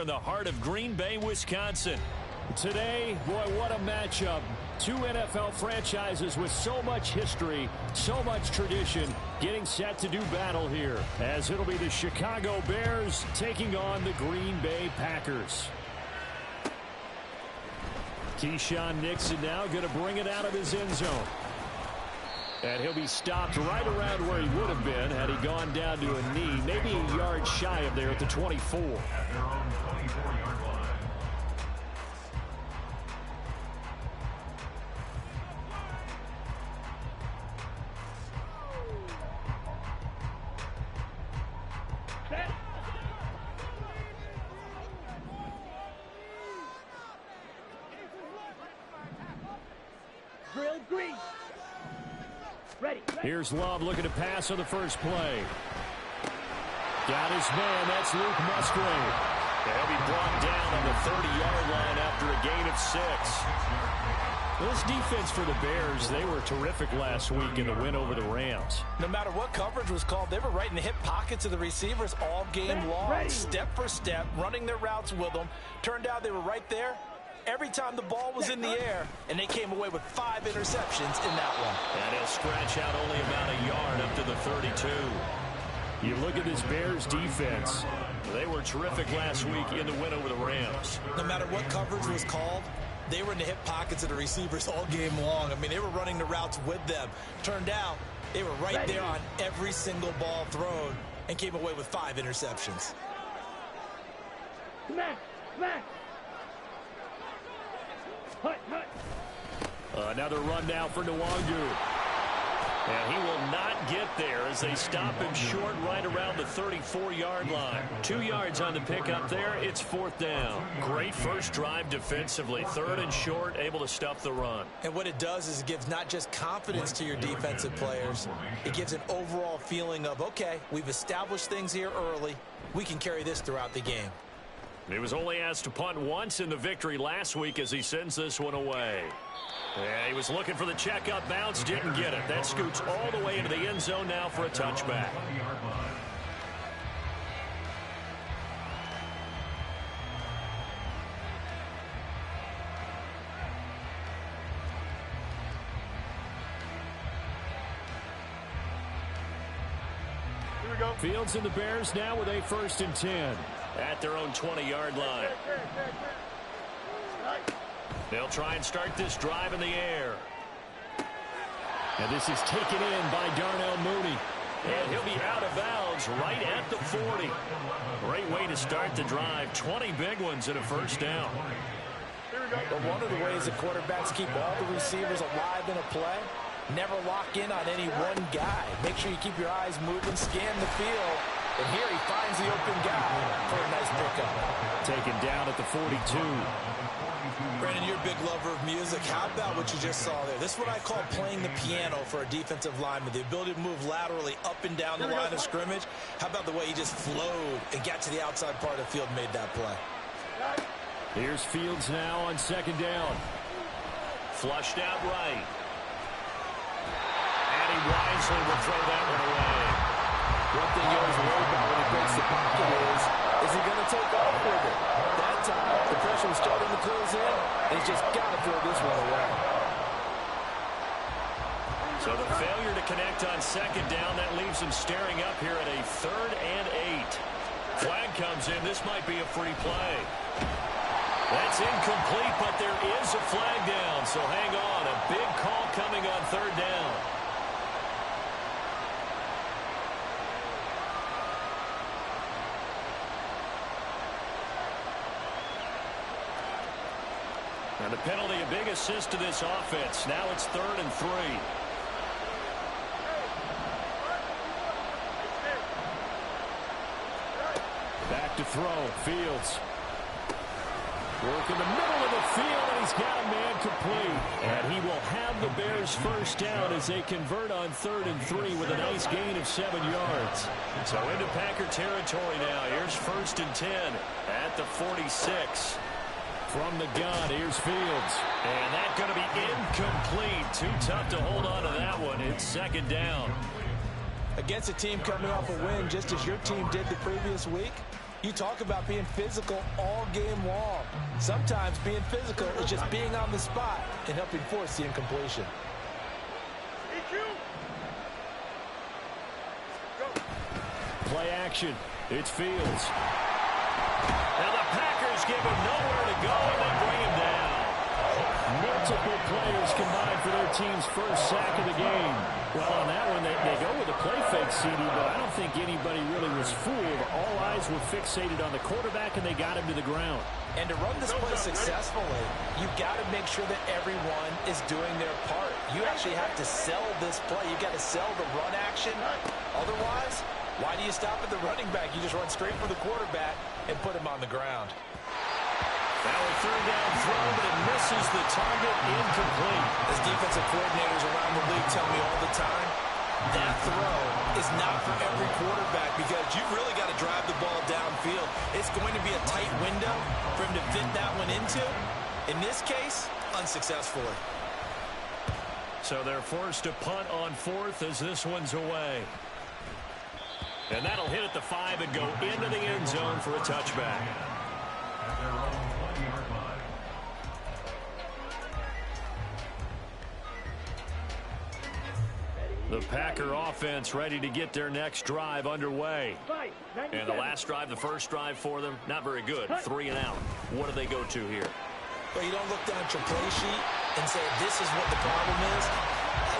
here in the heart of Green Bay, Wisconsin. Today, boy, what a matchup. Two NFL franchises with so much history, so much tradition, getting set to do battle here, as it'll be the Chicago Bears taking on the Green Bay Packers. Keyshawn Nixon now going to bring it out of his end zone. And he'll be stopped right around where he would have been had he gone down to a knee, maybe a yard shy of there at the 24. At their own 24-yard line. Here's Love looking to pass on the first play. Got his man. That's Luke Musgrave. He'll be brought down on the 30-yard line after a gain of 6. This defense for the Bears, they were terrific last week in the win over the Rams. No matter what coverage was called, they were right in the hip pockets of the receivers all game long. Step for step, running their routes with them. Turned out they were right there every time the ball was in the air, and they came away with 5 interceptions in that one. And he'll stretch out only about a yard up to the 32. You look at this Bears defense. They were terrific last week in the win over the Rams. No matter what coverage was called, they were in the hip pockets of the receivers all game long. I mean, they were running the routes with them. Turned out they were right there on every single ball thrown and came away with 5 interceptions. Come on. Another run now for Nwangu. And he will not get there as they stop him short right around the 34-yard line. 2 yards on the pickup there. It's 4th down. Great first drive defensively. 3rd and short, able to stuff the run. And what it does is it gives not just confidence to your defensive players. It gives an overall feeling of, okay, we've established things here early. We can carry this throughout the game. He was only asked to punt once in the victory last week as he sends this one away. Yeah, he was looking for the checkup bounce, didn't get it. That scoots all the way into the end zone now for a touchback. Here we go. Fields and the Bears now with a 1st and 10. At their own 20-yard line. They'll try and start this drive in the air. And this is taken in by Darnell Mooney. And he'll be out of bounds right at the 40. Great way to start the drive. 20 big ones and a 1st down. But one of the ways that quarterbacks keep all the receivers alive in a play, never lock in on any one guy. Make sure you keep your eyes moving, scan the field. And here he finds the open guy for a nice pickup. Taken down at the 42. Brandon, you're a big lover of music. How about what you just saw there? This is what I call playing the piano for a defensive lineman. The ability to move laterally up and down the line of scrimmage. How about the way he just flowed and got to the outside part of the field and made that play? Here's Fields now on 2nd down. Flushed out right. And he wisely will throw that one away. One thing you always worry about when he breaks the pocket is he going to take off with it? That time, the pressure was starting to close in, and he's just got to throw this one away. So the failure to connect on 2nd down, that leaves him staring up here at a 3rd and 8. Flag comes in. This might be a free play. That's incomplete, but there is a flag down, so hang on. A big call coming on 3rd down. And the penalty, a big assist to this offense. Now it's 3rd and 3. Back to throw. Fields. Work in the middle of the field, and he's got a man complete. And he will have the Bears' 1st down as they convert on 3rd and 3 with a nice gain of 7 yards. So into Packer territory now. Here's 1st and 10 at the 46. From the gun, here's Fields. And that's going to be incomplete. Too tough to hold on to that one. It's 2nd down. Against a team coming off a win just as your team did the previous week, You talk about being physical all game long. Sometimes being physical is just being on the spot and helping force the incompletion. Play action. It's Fields. Now the Packers give him nowhere to go, and they bring him down. Multiple players combined for their team's first sack of the game. Well, on that one, they go with a play fake, CD, but I don't think anybody really was fooled. All eyes were fixated on the quarterback, and they got him to the ground. And to run this play successfully, you've got to make sure that everyone is doing their part. You actually have to sell this play. You've got to sell the run action. Otherwise, why do you stop at the running back? You just run straight for the quarterback and put him on the ground. Now a third down throw, but it misses the target, incomplete. As defensive coordinators around the league tell me all the time, that throw is not for every quarterback because you've really got to drive the ball downfield. It's going to be a tight window for him to fit that one into. In this case, unsuccessfully. So they're forced to punt on fourth as this one's away. And that'll hit at the 5 and go into the end zone for a touchback. At their own 20-yard line. The Packer offense ready to get their next drive underway. And the last drive, the first drive for them, not very good. 3 and out. What do they go to here? Well, you don't look down at your play sheet and say, this is what the problem is.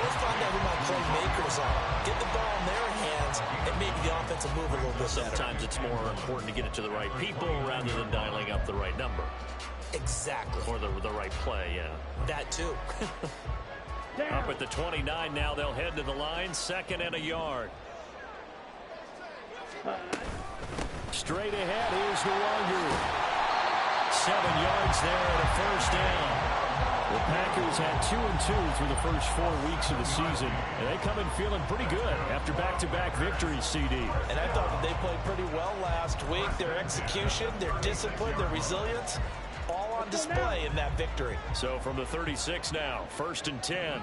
Let's find out who my playmakers are. Get the ball in their hands, and maybe the offense will move a little bit better. Sometimes it's more important to get it to the right people rather than dialing up the right number. Exactly. Or the right play, yeah. That too. Up at the 29 now, they'll head to the line, 2nd and a yard. Straight ahead, here's Nwangu. 7 yards there and a first down. The Packers had 2-2 through the first 4 weeks of the season, and they come in feeling pretty good after back-to-back victories, CD. And I thought that they played pretty well last week. Their execution, their discipline, their resilience, all on display in that victory. So from the 36 now, 1st and 10.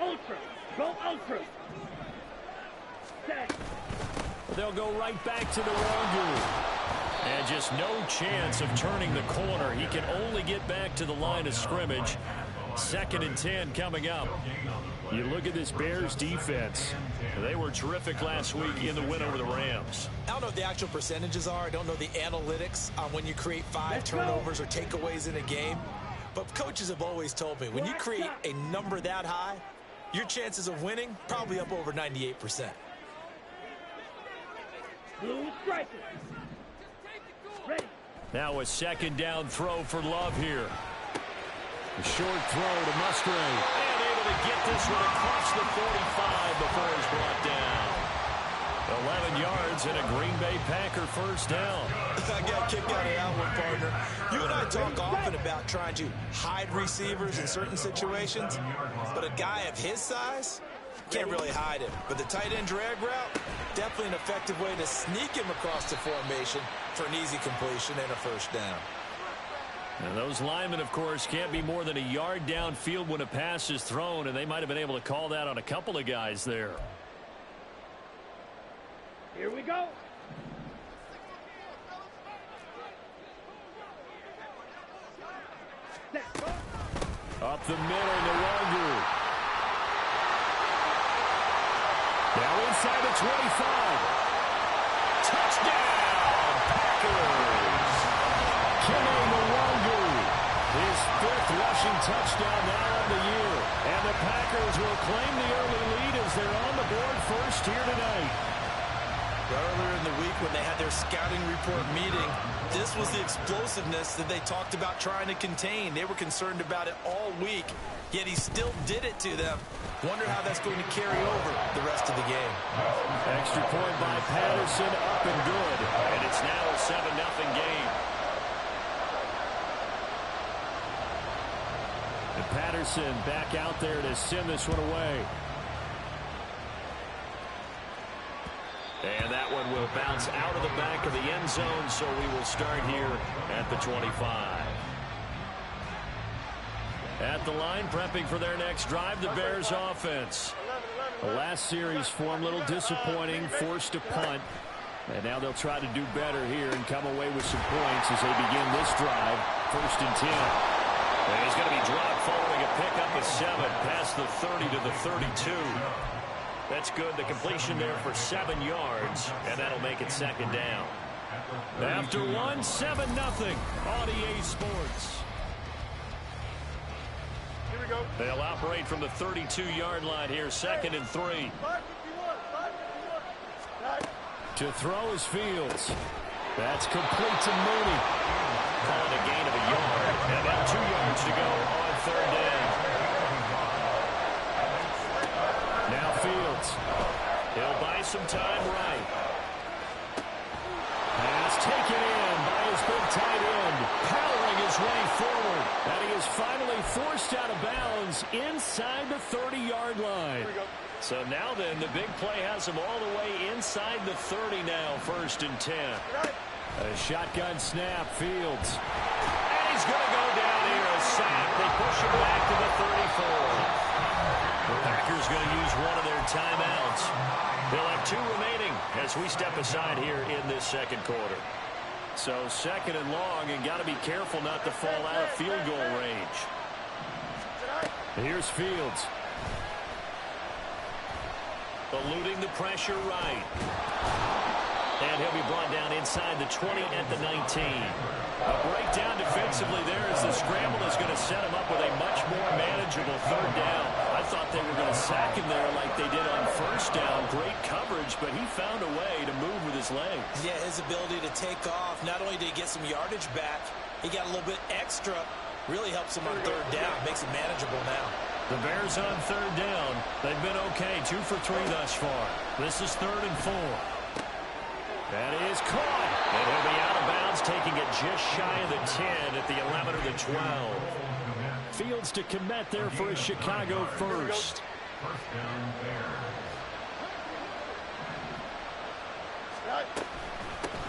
Ultra. Go ultra. Set. They'll go right back to the Nwangu. And just no chance of turning the corner. He can only get back to the line of scrimmage. 2nd and 10 coming up. You look at this Bears defense. They were terrific last week in the win over the Rams. I don't know what the actual percentages are. I don't know the analytics on when you create 5 turnovers or takeaways in a game. But coaches have always told me, when you create a number that high, your chances of winning probably up over 98%. Blue striker. Ready. Now a 2nd down throw for Love here. A short throw to Musgrave. And able to get this one across the 45 before he's brought down. 11 yards and a Green Bay Packer first down. I got kicked out of that one, partner. You and I talk often about trying to hide receivers in certain situations, but a guy of his size can't really hide him. But the tight end drag route, definitely an effective way to sneak him across the formation for an easy completion and a first down. And those linemen, of course, can't be more than a yard downfield when a pass is thrown, and they might have been able to call that on a couple of guys there. Here we go. Up the middle, Nwangu. Now inside the 25. Touchdown, Packers! Kenny Nwangu. His 5th rushing touchdown now on the year. And the Packers will claim the early lead as they're on the board first here tonight. Earlier in the week when they had their scouting report meeting, this was the explosiveness that they talked about trying to contain. They were concerned about it all week, yet he still did it to them. Wonder how that's going to carry over the rest of the game. Extra point by Patterson, up and good. And it's now a 7-0 game. And Patterson back out there to send this one away. And that one will bounce out of the back of the end zone, so we will start here at the 25. At the line, prepping for their next drive, the Bears offense. The last series for him, a little disappointing, forced to punt. And now they'll try to do better here and come away with some points as they begin this drive. 1st and 10. And he's going to be dropped following a pickup of 7 past the 30 to the 32. That's good. The completion there for 7 yards, and that'll make it 2nd down. After 1, 7-0 on EA Sports. Here we go. They'll operate from the 32-yard line here, 2nd and 3. 551. To throw is Fields. That's complete to Mooney. Calling a gain of a yard. And now 2 yards to go on 3rd down. Now Fields. He'll buy some time right. Pass taken in by his big tight end, powering his way forward. And he is finally forced out of bounds inside the 30-yard line. Here we go. So now then, the big play has him all the way inside the 30 now, 1st and 10. A shotgun snap, Fields. And he's going to go down here, a sack. They push him back to the 34. The Packers going to use one of their timeouts. They'll have 2 remaining as we step aside here in this 2nd quarter. So 2nd and long, and got to be careful not to fall out of field goal range. Here's Fields. Eluding the pressure right. And he'll be brought down inside the 20 at the 19. A breakdown defensively there as the scramble is going to set him up with a much more manageable 3rd down. I thought they were going to sack him there like they did on 1st down. Great coverage, but he found a way to move with his legs. Yeah, his ability to take off. Not only did he get some yardage back, he got a little bit extra. Really helps him on 3rd down. Makes it manageable now. The Bears on 3rd down. They've been okay, 2 for 3 thus far. This is 3rd and 4. That is caught. And he'll be out of bounds, taking it just shy of the 10 at the 11 or the 12. Fields to commit there for a Chicago first. First down, Bears.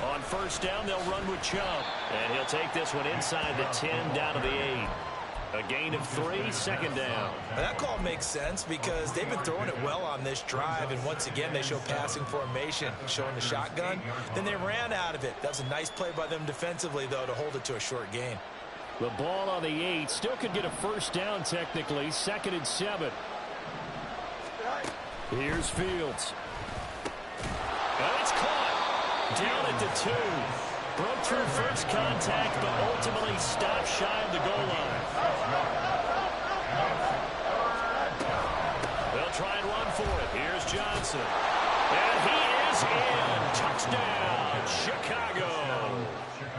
On 1st down, they'll run with Chubb. And he'll take this one inside the 10 down to the 8. A gain of 3, 2nd down. And that call makes sense because they've been throwing it well on this drive, and once again they show passing formation, showing the shotgun. Then they ran out of it. That was a nice play by them defensively, though, to hold it to a short gain. The ball on the 8. Still could get a 1st down technically. 2nd and 7. Here's Fields. And it's caught. Down at the 2. Broke through first contact, but ultimately stopped shy of the goal line. They'll try and run for it. Here's Johnson. And he is in. Touchdown, Chicago.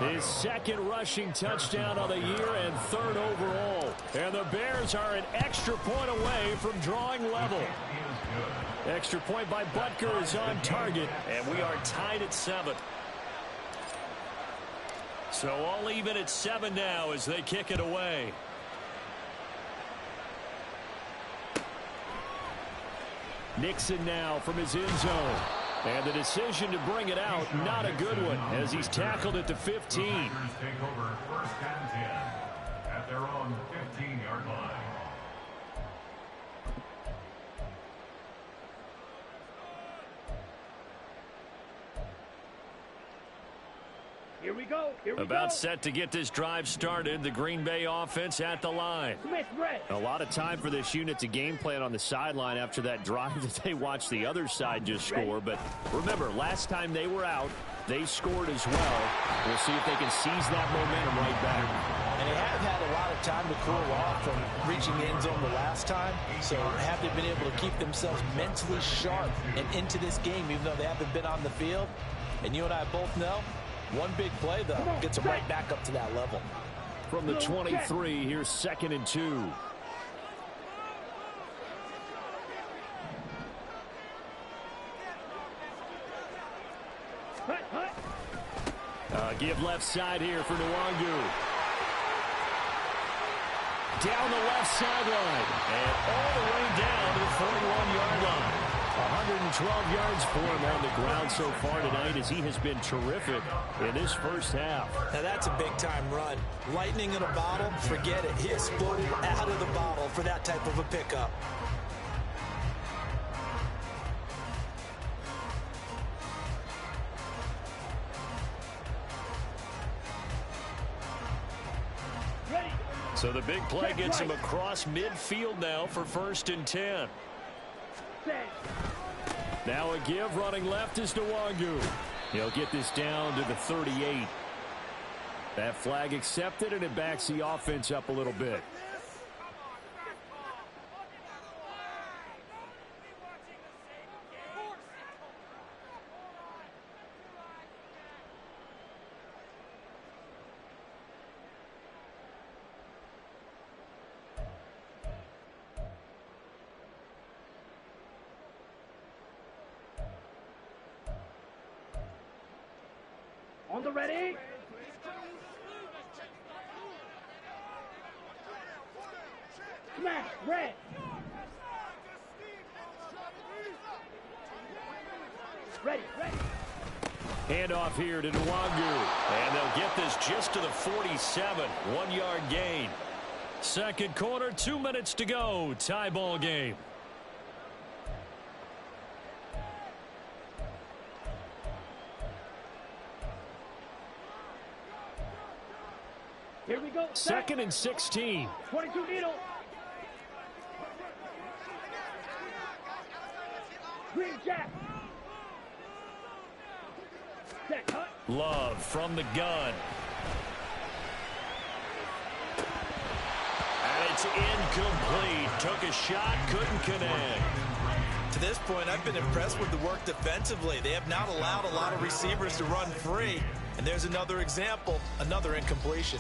His 2nd rushing touchdown of the year and 3rd overall. And the Bears are an extra point away from drawing level. Extra point by Butker is on target. And we are tied at 7. So all even at 7 now as they kick it away. Nixon now from his end zone. And the decision to bring it out, not a good one, as he's tackled at the 15. Take over 1st and 10 at their own 15-yard line. Here we go. Here we About go. set to get this drive started. The Green Bay offense at the line. Smith red. A lot of time for this unit to game plan on the sideline after that drive that they watched the other side just score. But remember, last time they were out, they scored as well. We'll see if they can seize that momentum right back. And they have had a lot of time to cool off from reaching the end zone the last time. So have they been able to keep themselves mentally sharp and into this game, even though they haven't been on the field? And you and I both know, one big play, though, gets them right back up to that level. From the 23, here's 2nd and 2. Give left side here for Nwangu. Down the left sideline. And all the way down to the 41-yard line. 112 yards for him on the ground so far tonight as he has been terrific in this first half. Now that's a big-time run. Lightning in a bottle, forget it. He exploded out of the bottle for that type of a pickup. So the big play gets him across midfield now for 1st and 10. Now a give running left is Nwangu. He'll get this down to the 38. That flag accepted, and it backs the offense up a little bit. On the ready. Smash, red. Ready, ready. Handoff here to Nwangu. And they'll get this just to the 47. 1-yard gain. Second quarter, 2 minutes to go. Tie ball game. Here we go. Second and 16. 22 needle. Green jack. Set cut. Love from the gun. And it's incomplete. Took a shot, couldn't connect. To this point, I've been impressed with the work defensively. They have not allowed a lot of receivers to run free. And there's another example, another incompletion.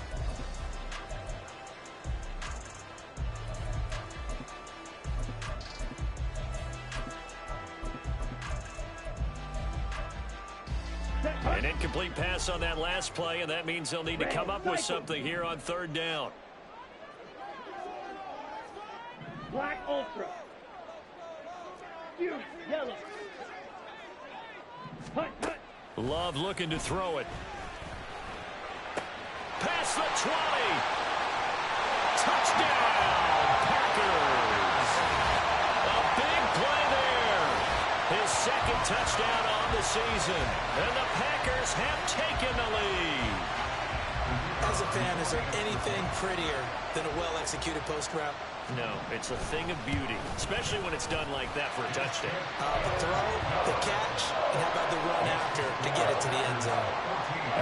An incomplete pass on that last play, and that means they'll need to come up with something here on 3rd down. Black ultra. Huge yellow. Hut, hut. Love looking to throw it. Past the 20. Touchdown, Packers. A big play there. His 2nd touchdown on the season. And the Packers have taken the lead. As a fan, is there anything prettier than a well-executed post route? No, it's a thing of beauty, especially when it's done like that for a touchdown. The throw, the catch, and how about the run after to get it to the end zone?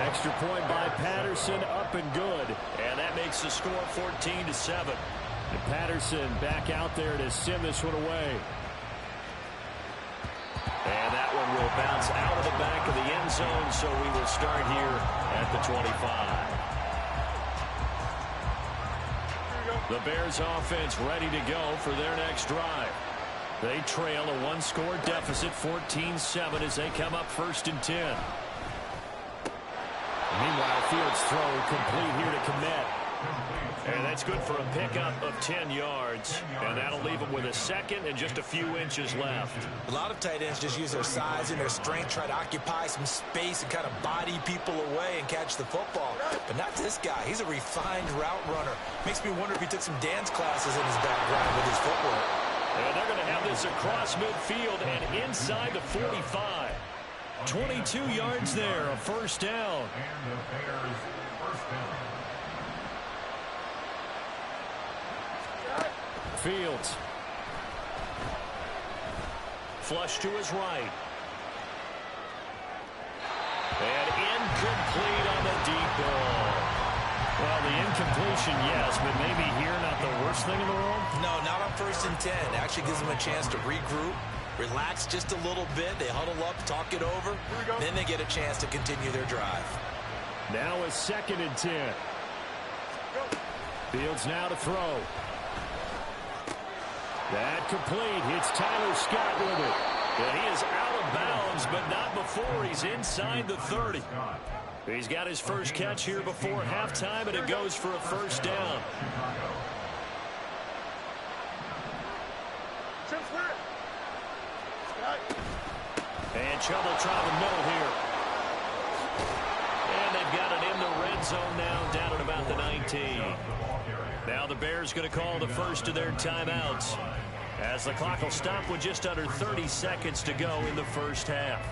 Extra point by Patterson, up and good. And that makes the score 14-7. And Patterson back out there to send this one away. And that one will bounce out of the back of the end zone, so we will start here at the 25. The Bears offense ready to go for their next drive. They trail a 1-score deficit, 14-7, as they come up 1st and 10. Meanwhile, Fields' throw complete here to Kmet. And that's good for a pickup of 10 yards. And that'll leave them with a 2nd and just a few inches left. A lot of tight ends just use their size and their strength, try to occupy some space and kind of body people away and catch the football. But not this guy. He's a refined route runner. Makes me wonder if he took some dance classes in his background with his footwork. And they're going to have this across midfield and inside the 45. 22 yards there, a 1st down. And the Bears' 1st down. Fields. Flush to his right. And incomplete on the deep ball. Well, the incompletion, yes, but maybe here not the worst thing in the world? No, not on 1st and 10. Actually gives them a chance to regroup, relax just a little bit. They huddle up, talk it over. Then they get a chance to continue their drive. Now a 2nd and 10. Fields now to throw. That complete. Hits Tyler Scott with it. And he is out of bounds, but not before he's inside the 30. He's got his first catch here before halftime, and it goes for a 1st down. And trouble trying to middle here. And they've got it in the red zone now, down at about the 19. Now the Bears going to call the first of their timeouts, as the clock will stop with just under 30 seconds to go in the 1st half.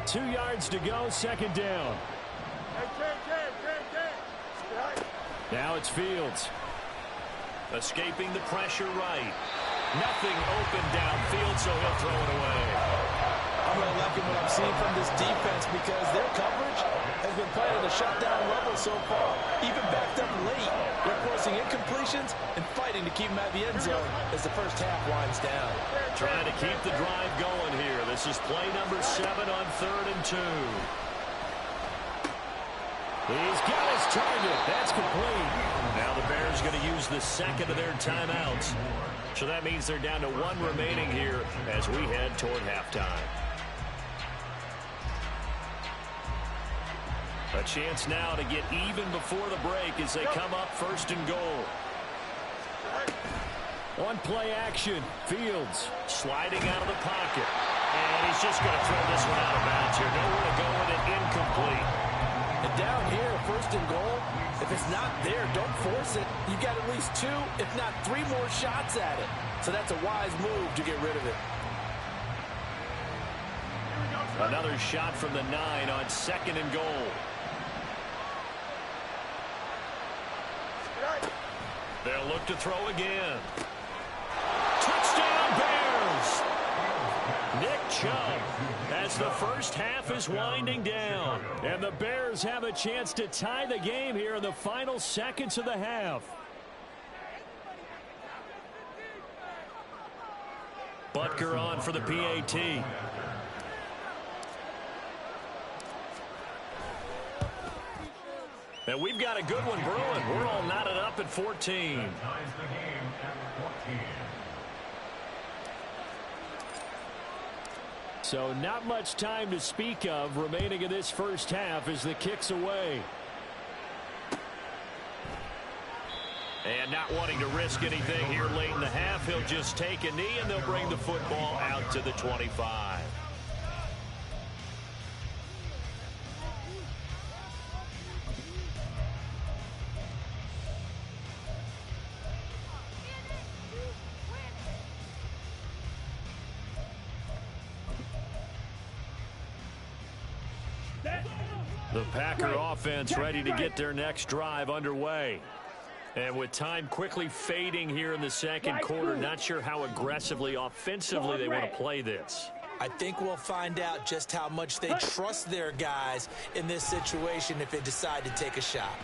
2 yards to go, 2nd down. Now it's Fields. Escaping the pressure right. Nothing open downfield, so he'll throw it away. I'm really liking what I'm seeing from this defense because their coverage has been playing at a shutdown level so far. Even backed up late, they're forcing incompletions and fighting to keep them at the end zone as the first half winds down. Trying to keep the drive going here. This is play number 7 on 3rd and 2. He's got his target. That's complete. Now the Bears going to use the second of their timeouts. So that means they're down to 1 remaining here as we head toward halftime. A chance now to get even before the break as they come up 1st and goal. On play action, Fields Sliding out of the pocket. And he's just going to throw this one out of bounds here. Nowhere to go with it, incomplete. And down here, 1st and goal, if it's not there, don't force it. You've got at least 2, if not 3 more shots at it. So that's a wise move to get rid of it. Another shot from the 9 on 2nd and goal. They'll look to throw again. Touchdown, Bears! Nick Chubb as the first half is winding down. and the Bears have a chance to tie the game here in the final seconds of the half. Butker on for the PAT. And we've got a good one brewing. We're all knotted up at 14. Ties the game at 14. So not much time to speak of remaining in this first half as the kick's away. And not wanting to risk anything here late in the half, he'll just take a knee and they'll bring the football out to the 25. The Packer offense ready to get their next drive underway. And with time quickly fading here in the second quarter, not sure how aggressively, offensively they want to play this. I think we'll find out just how much they trust their guys in this situation if they decide to take a shot.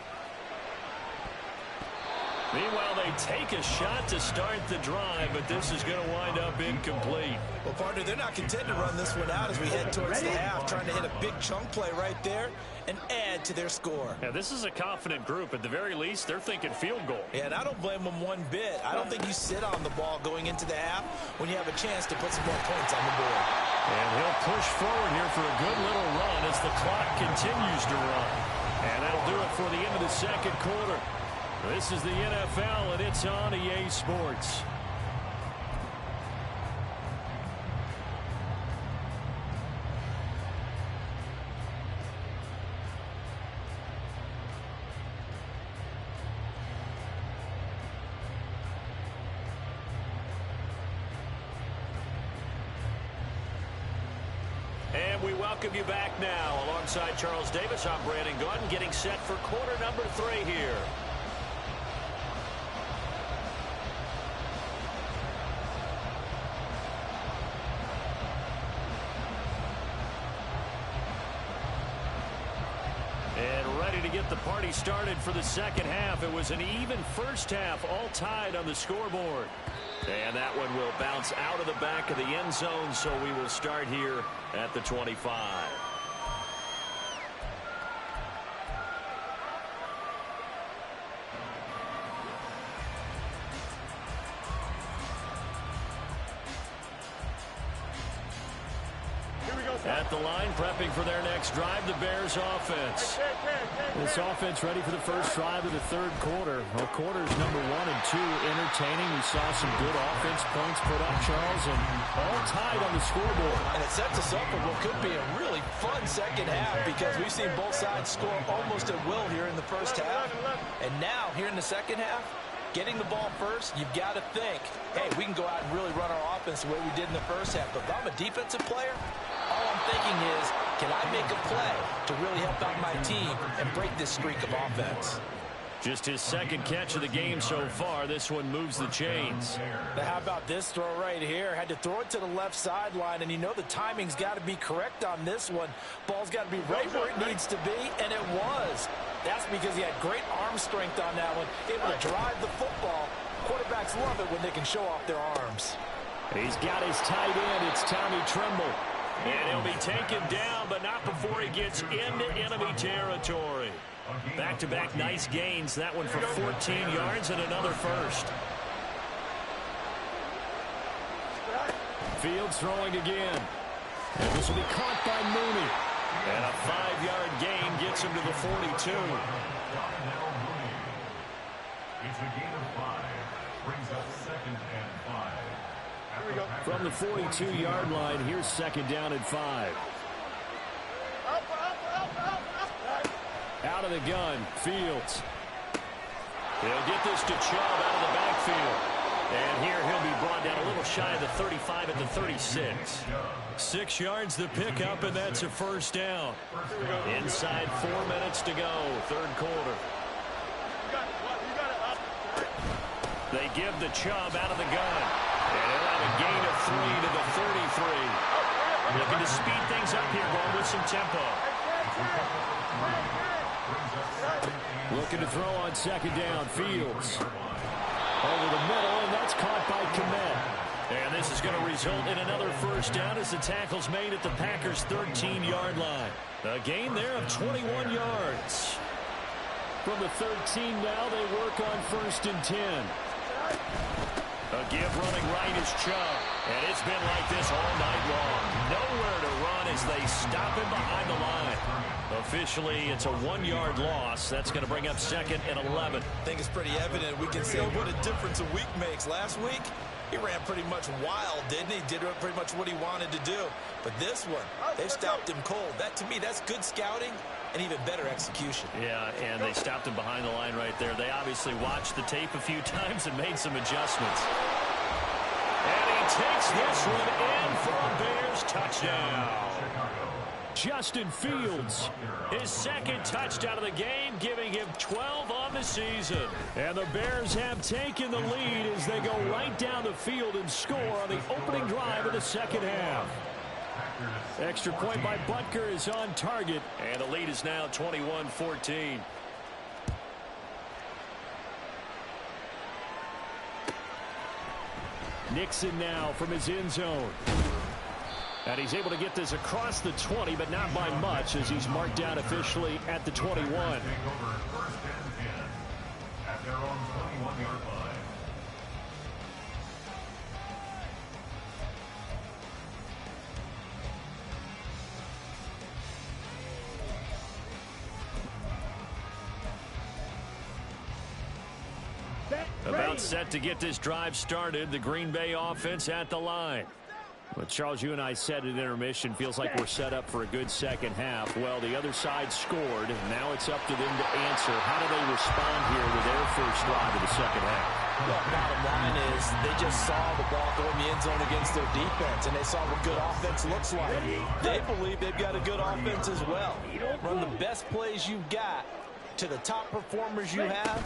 Meanwhile, they take a shot to start the drive, but this is going to wind up incomplete. Well, partner, they're not content to run this one out as we head towards the half, trying to hit a big chunk play right there and add to their score. Yeah, this is a confident group. At the very least, they're thinking field goal. Yeah, and I don't blame them one bit. I don't think you sit on the ball going into the half when you have a chance to put some more points on the board. And he'll push forward here for a good little run as the clock continues to run. And that'll do it for the end of the second quarter. This is the NFL, and it's on EA Sports. And we welcome you back now. Alongside Charles Davis, I'm Brandon Gunn, getting set for quarter number 3 here. Get the party started for the second half. It was an even first half, all tied on the scoreboard. And that one will bounce out of the back of the end zone, so we will start here at the 25. At the line, prepping for their next drive, the Bears offense. This offense ready for the first drive of the third quarter. Well, quarters number 1 and 2 entertaining. We saw some good offense points put up, Charles, and all tied on the scoreboard. And it sets us up for what could be a really fun second half because we've seen both sides score almost at will here in the first half. And now, here in the second half, getting the ball first, you've got to think, hey, we can go out and really run our offense the way we did in the first half. But if I'm a defensive player, all I'm thinking is, can I make a play to really help out my team and break this streak of offense? Just his second catch of the game so far. This one moves the chains. Now how about this throw right here? Had to throw it to the left sideline, and you know the timing's got to be correct on this one. Ball's got to be right where it needs to be, and it was. That's because he had great arm strength on that one, able to drive the football. Quarterbacks love it when they can show off their arms. He's got his tight end. It's Tommy Tremble. And he'll be taken down, but not before he gets into enemy territory. Back-to-back nice gains. That one for 14 yards and another first. Fields throwing again. And this will be caught by Mooney. And a 5-yard gain gets him to the 42. It's a gain of 5. Brings up 2nd and 5. From the 42-yard line, here's 2nd down and 5. Out of the gun, Fields. He'll get this to Chubb out of the backfield. And here he'll be brought down a little shy of the 35 at the 36. 6 yards the pickup, and that's a first down. Inside 4 minutes to go, third quarter. They give the Chubb out of the gun. And he'll have a gain of 3 to the 33. Looking to speed things up here, going with some tempo. Looking to throw on 2nd down, Fields. Over the middle, and that's caught by Kmet. And this is going to result in another first down as the tackle's made at the Packers' 13-yard line. A gain there of 21 yards. From the 13 now, they work on 1st and 10. A give running right is Chubb. And it's been like this all night long. Nowhere to run as they stop him behind the line. Officially, it's a 1-yard loss. That's going to bring up 2nd and 11. I think it's pretty evident. We can say what a difference a week makes. Last week, he ran pretty much wild, didn't he? Did pretty much what he wanted to do. But this one, they stopped him cold. That, to me, that's good scouting and even better execution. Yeah, and they stopped him behind the line right there. They obviously watched the tape a few times and made some adjustments. And he takes this one in for a Bears touchdown. Justin Fields. His second touchdown of the game, giving him 12 on the season. And the Bears have taken the lead as they go right down the field and score on the opening drive of the second half. Extra point by Butker is on target. And the lead is now 21-14. Nixon now from his end zone. And he's able to get this across the 20, but not by much as he's marked down officially at the 21. Take over 1st and 10 at their own 21-yard line. About set to get this drive started. The Green Bay offense at the line. Well, Charles, you and I said at intermission, feels like we're set up for a good second half. Well, the other side scored. Now it's up to them to answer. How do they respond here with their first drive of the second half? Well, bottom line is they just saw the ball go in the end zone against their defense, and they saw what good offense looks like. They believe they've got a good offense as well. Run the best plays you've got to the top performers you have,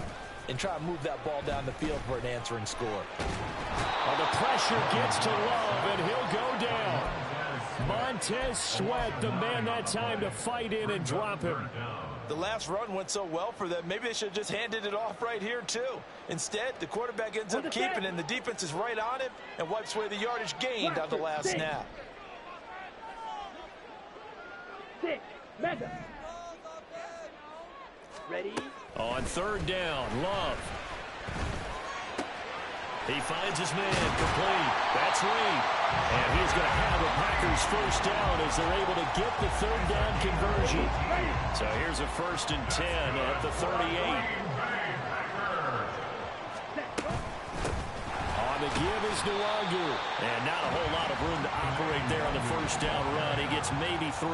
and try to move that ball down the field for an answering score. Well, the pressure gets to Love, and he'll go down. Montez Sweat, the man that time to fight in and drop him. The last run went so well for them. Maybe they should have just handed it off right here, too. Instead, the quarterback ends up keeping it, and the defense is right on him and wipes away the yardage gained on the last snap. 6, mega. Ready? On 3rd down, Love. He finds his man, complete. That's Reed. And he's going to have a Packers first down as they're able to get the 3rd down conversion. So here's a 1st and 10 at the 38. On the give is Nwangu. And not a whole lot of room to operate there on the first down run. He gets maybe 3.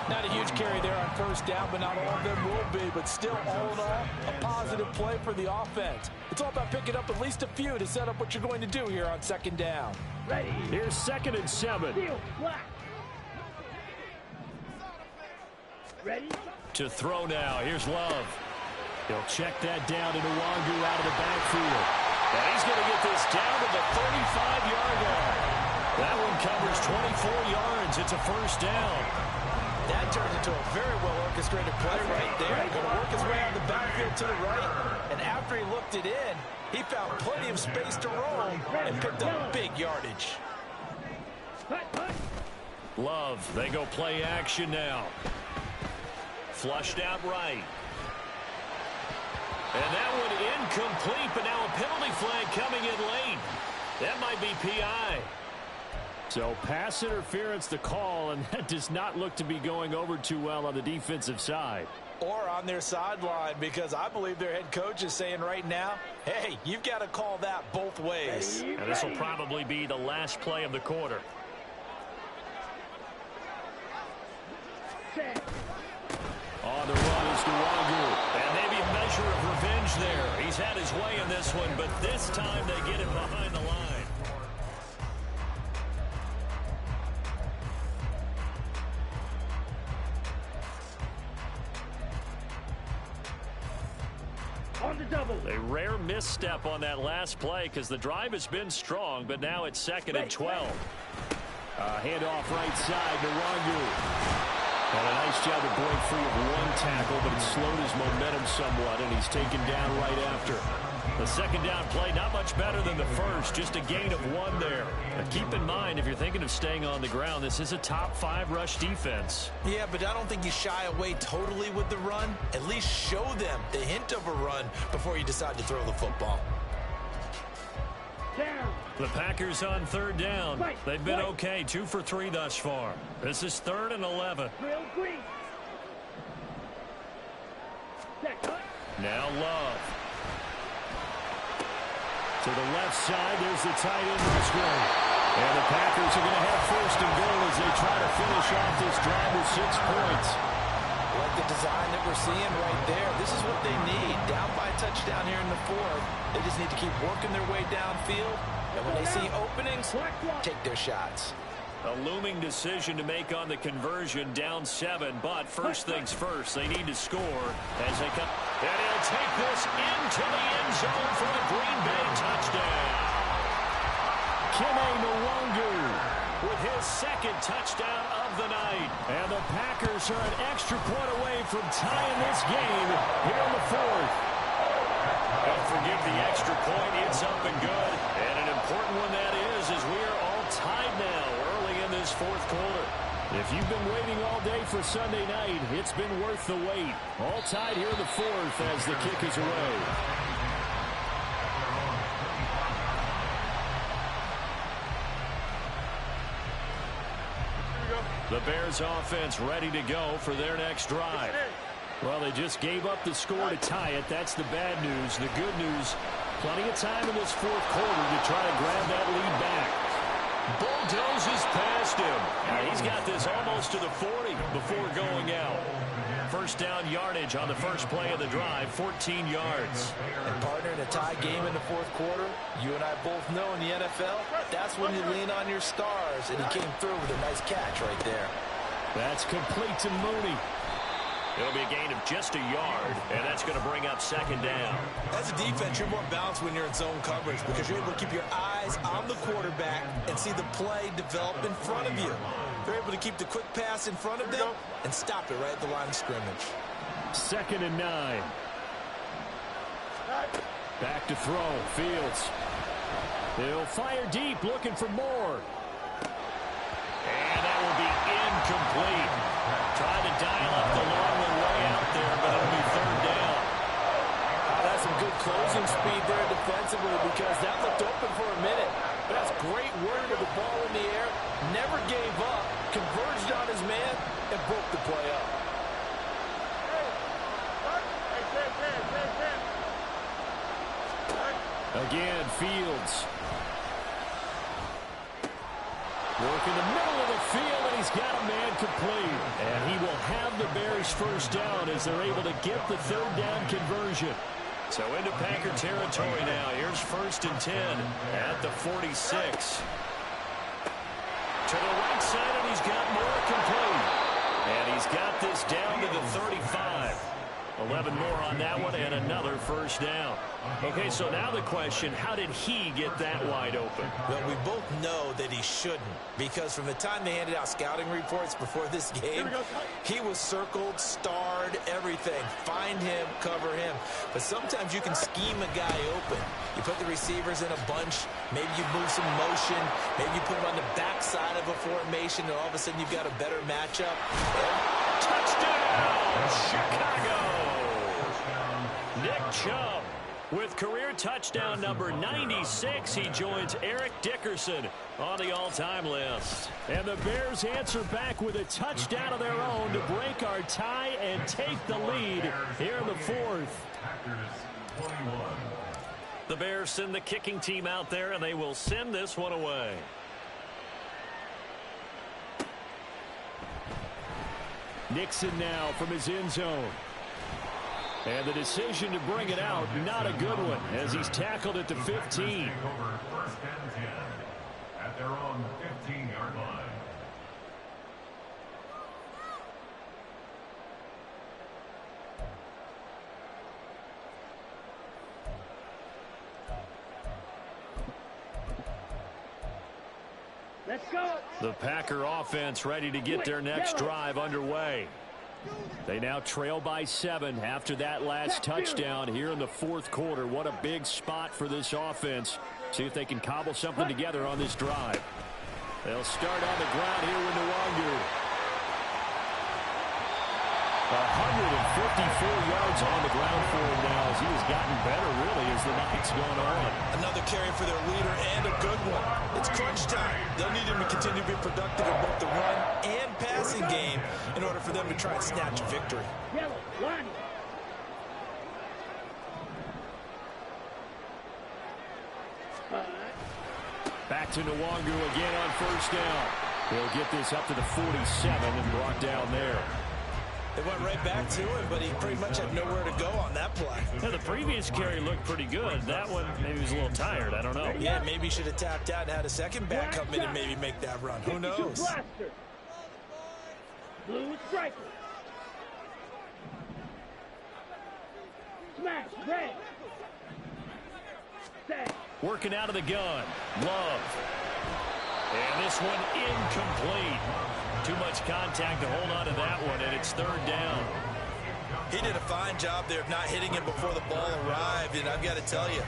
Not a huge carry there on 1st down, but not all of them will be. But still, all in all, a positive play for the offense. It's all about picking up at least a few to set up what you're going to do here on 2nd down. Ready? Here's 2nd and 7. Deal, black. Ready? To throw now. Here's Love. He'll check that down to Nwangu out of the backfield. And he's going to get this down to the 35-yard line. That one covers 24 yards. It's a first down. That turns into a very well-orchestrated play right there. Going to work his way out of the backfield to the right. And after he looked it in, he found plenty of space to roam and picked up big yardage. Love, they go play action now. Flushed out right. And that one incomplete, but now a penalty flag coming in late. That might be PI. So pass interference the call, and that does not look to be going over too well on the defensive side. Or on their sideline, because I believe their head coach is saying right now, hey, you've got to call that both ways. And this will probably be the last play of the quarter. On the run is Nwangu. And maybe a measure of revenge there. He's had his way in this one, but this time they get him behind the line. On the double. A rare misstep on that last play because the drive has been strong, but now it's 2nd and 12. Handoff right side, Nwangu. And a nice job to break free of one tackle, but it slowed his momentum somewhat, and he's taken down right after. The second down play, not much better than the first, just a gain of 1 there. But keep in mind, if you're thinking of staying on the ground, this is a top 5 rush defense. Yeah, but I don't think you shy away totally with the run. At least show them the hint of a run before you decide to throw the football. Down. The Packers on 3rd down. They've been okay, 2 for 3 thus far. This is 3rd and 11. Real green. Set. Now Love. To the left side, there's the tight end rush way. And the Packers are going to have 1st and goal as they try to finish off this drive with 6 points. Like the design that we're seeing right there. This is what they need. Down by a touchdown here in the 4th. They just need to keep working their way downfield. And when they see openings, take their shots. A looming decision to make on the conversion, down 7. But first things first, they need to score as they come. And he'll take this into the end zone for a Green Bay touchdown. Kene Nwangu With his 2nd touchdown of the night. And the Packers are an extra point away from tying this game here in the 4th. Don't forgive the extra point. It's up and good. And an important one that is as we are all tied now early in this 4th quarter. If you've been waiting all day for Sunday night, it's been worth the wait. All tied here in the 4th as the kick is away. The Bears offense ready to go for their next drive. Well, they just gave up the score to tie it. That's the bad news. The good news, plenty of time in this 4th quarter to try to grab that lead back. Bulldozes past him. And he's got this almost to the 40 before going out. First down yardage on the first play of the drive, 14 yards. And partner, in a tie game in the 4th quarter, you and I both know in the NFL, that's when you lean on your stars. And he came through with a nice catch right there. That's complete to Mooney. It'll be a gain of just a yard, and that's going to bring up 2nd down. As a defense, you're more balanced when you're in zone coverage because you're able to keep your eyes on the quarterback and see the play develop in front of you. They're able to keep the quick pass in front of them and stop it right at the line of scrimmage. 2nd and 9. Back to throw. Fields. He'll fire deep, looking for more. And that will be incomplete. Tried to dial up the long one way out there, but it'll be 3rd down. That's some good closing speed there defensively because that looked open for a minute. But that's great work with the ball in the air. Never gave up, converged on his man, and broke the play up. Again, Fields. Work in the middle of the field, and he's got a man complete. And he will have the Bears 1st down as they're able to get the 3rd down conversion. So into Packer territory now. Here's 1st and 10 at the 46. To the right side, and he's got more complete. And he's got this down to the 35. 11 more on that one and another first down. Okay, so now the question, how did he get that wide open? Well, we both know that he shouldn't, because from the time they handed out scouting reports before this game, he was circled, starred, everything. Find him, cover him. But sometimes you can scheme a guy open. You put the receivers in a bunch, maybe you move some motion, maybe you put him on the backside of a formation, and all of a sudden you've got a better matchup. Touchdown, Chicago! Nick Chubb with career touchdown number 96. He joins Eric Dickerson on the all-time list. And the Bears answer back with a touchdown of their own to break our tie and take the lead here in the fourth. The Bears send the kicking team out there, and they will send this one away. Nixon now from his end zone. And the decision to bring it out, not a good one, as he's tackled at the 15. First and 10 at their own 15-yard line. Let's go. The Packer offense ready to get their next drive underway. They now trail by 7 after that last touchdown here in the fourth quarter. What a big spot for this offense. See if they can cobble something together on this drive. They'll start on the ground here with Nwangu. 154 yards on the ground for him now as he has gotten better, really, as the night's gone on. Another carry for their leader and a good one. It's crunch time. They'll need him to continue to be productive in both the run and passing game in order for them to try and snatch a victory. Yellow, line. Back to Nwangu again on first down. He'll get this up to the 47 and brought down there. They went right back to him, but he pretty much had nowhere to go on that play. Yeah, the previous carry looked pretty good. That one, maybe he was a little tired. I don't know. Yeah, maybe he should have tapped out and had a second back come in and maybe make that run. Who knows? Blaster. Blue striker. Smash, red. Set. Working out of the gun. Love. And this one incomplete. Too much contact to hold on to that one, and it's third down. He did a fine job there of not hitting him before the ball arrived, and I've got to tell you,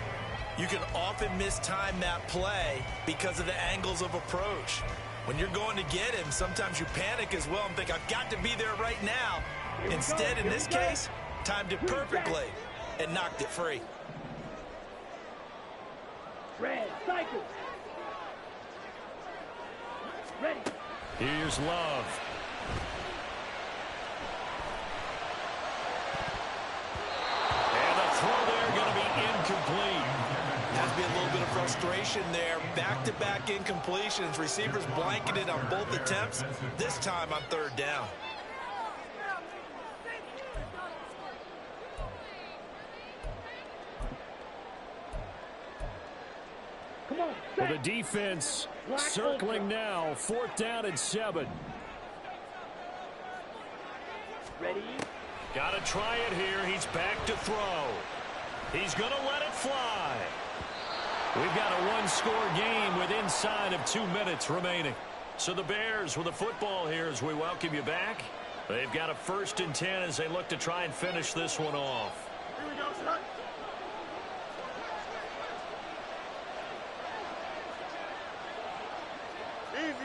you can often mistime that play because of the angles of approach. When you're going to get him, sometimes you panic as well and think, I've got to be there right now. Instead, in this case, timed it perfectly and knocked it free. Red, cycle. Ready. Here's Love. And the throw there going to be incomplete. Has to be a little bit of frustration there. Back-to-back incompletions. Receivers blanketed on both attempts, this time on third down. Come on, Well, set. the defense circling now. Fourth down and 7. Ready. Got to try it here. He's back to throw. He's going to let it fly. We've got a one-score game with inside of 2 minutes remaining. So the Bears with the football here as we welcome you back. They've got a 1st and 10 as they look to try and finish this one off. Here we go, son. Easy.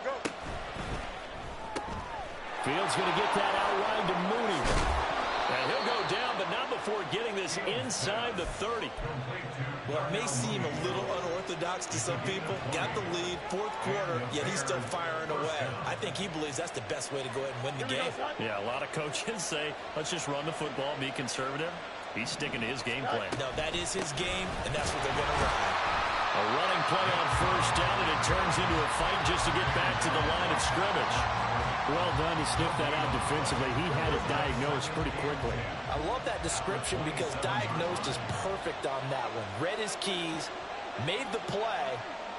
Go. Fields going to get that out wide to Mooney. And he'll go down, but not before getting this inside the 30. Well, it may seem a little unorthodox to some people. Got the lead, fourth quarter, yet he's still firing away. I think he believes that's the best way to go ahead and win the game. Yeah, a lot of coaches say, let's just run the football, be conservative. He's sticking to his game plan. No, that is his game, and that's what they're going to run. A running play on first down, and it turns into a fight just to get back to the line of scrimmage. Well done to sniff that out defensively. He had it diagnosed pretty quickly. I love that description because diagnosed is perfect on that one. Read his keys, made the play,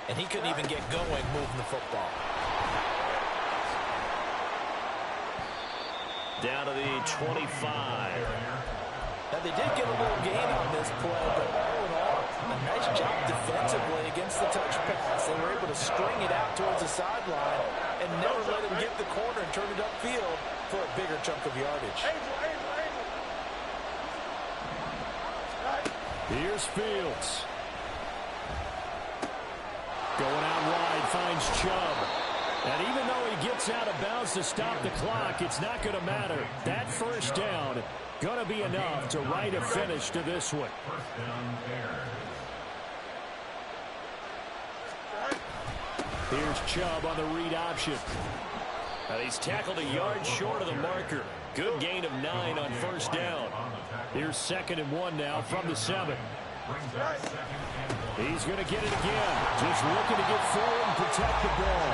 and he couldn't even get going moving the football. down to the 25. Now, they did get a little gain on this play, but all in all, a nice job defensively against the touch pass. They were able to string it out towards the sideline and never let him get the corner and turn it upfield for a bigger chunk of yardage. Here's Fields. Going out wide, finds Chubb. And even though he gets out of bounds to stop the clock, it's not going to matter. That first down going to be enough to write a finish to this one. Here's Chubb on the read option. And he's tackled a yard short of the marker. Good gain of 9 on first down. Here's 2nd and 1 now from the 7. He's going to get it again. Just looking to get forward and protect the ball.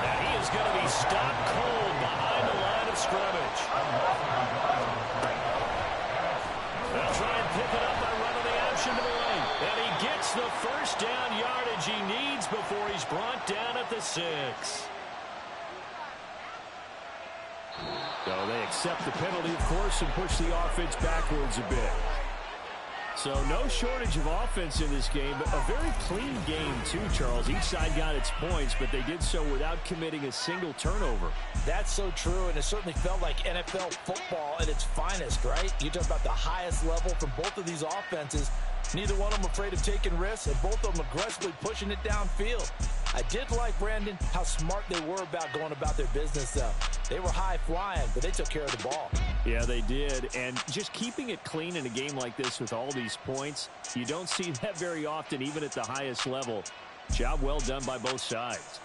And he is going to be stopped cold behind the line of scrimmage. They'll try and pick it up by running the option to the lane. And he gets the first down yardage he needs before he's brought down at the 6. So they accept the penalty, of course, and push the offense backwards a bit. So no shortage of offense in this game, but a very clean game too, Charles. Each side got its points, but they did so without committing a single turnover. That's so true, and it certainly felt like NFL football at its finest, right? You talk about the highest level from both of these offenses. Neither one of them afraid of taking risks, and both of them aggressively pushing it downfield. I did like, Brandon, how smart they were about going about their business, though. They were high-flying, but they took care of the ball. Yeah, they did, and just keeping it clean in a game like this with all these points, you don't see that very often, even at the highest level. Job well done by both sides.